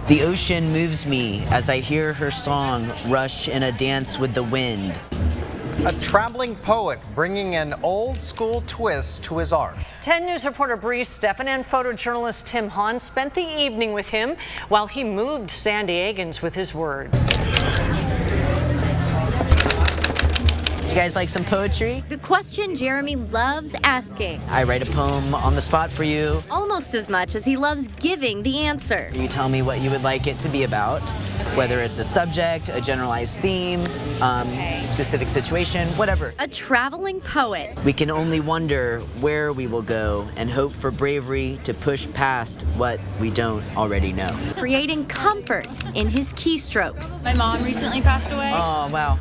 The ocean moves me as I hear her song rush in a dance with the wind. A traveling poet bringing an old school twist to his art. 10 News reporter Bree Stephan and photojournalist Tim Hahn spent the evening with him while he moved San Diegans with his words. You guys like some poetry? The question Jeremy loves asking. I write a poem on the spot for you. Almost as much as he loves giving the answer. You tell me what you would like it to be about, whether it's a subject, a generalized theme, specific situation, whatever. A traveling poet. We can only wonder where we will go and hope for bravery to push past what we don't already know. Creating comfort in his keystrokes. My mom recently passed away. Oh, wow.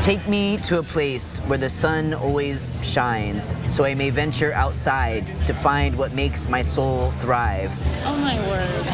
Take me to a place where the sun always shines, so I may venture outside to find what makes my soul thrive. Oh my word.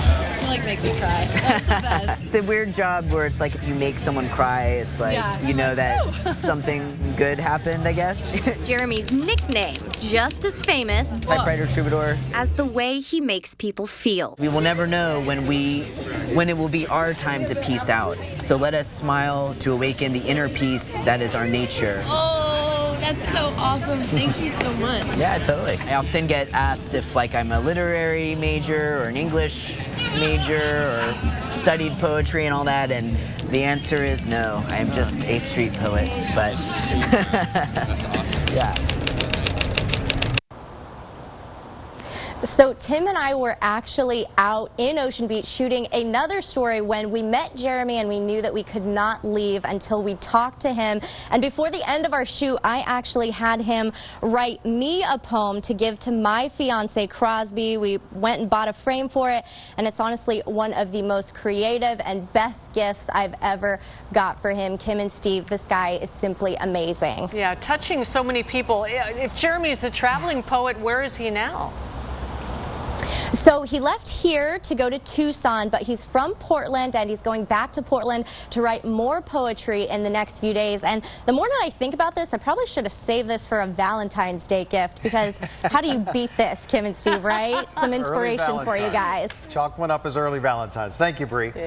You like make me cry. That's the best. It's a weird job where it's like if you make someone cry, it's like, you know that something good happened, I guess. Jeremy's nickname, just as famous Typewriter Troubadour. as the way he makes people feel. We will never know when it will be our time to peace out. So let us smile to awaken the inner peace that is our nature. Oh, that's so awesome. Thank you so much. Yeah, totally. I often get asked if like I'm a literary major or an English major or studied poetry and all that, and the answer is no. I am just a street poet, but yeah. So Tim and I were actually out in Ocean Beach shooting another story when we met Jeremy, and we knew that we could not leave until we talked to him. And before the end of our shoot, I actually had him write me a poem to give to my fiance Crosby. We went and bought a frame for it, and it's honestly one of the most creative and best gifts I've ever got for him. Kim and Steve, this guy is simply amazing. Yeah, touching so many people. If Jeremy is a traveling poet, where is he now? So he left here to go to Tucson, but he's from Portland, and he's going back to Portland to write more poetry in the next few days. And the more that I think about this, I probably should have saved this for a Valentine's Day gift, because how do you beat this, Kim and Steve, right? Some inspiration for you guys. Chalk one up as early Valentine's. Thank you, Bree. Yeah.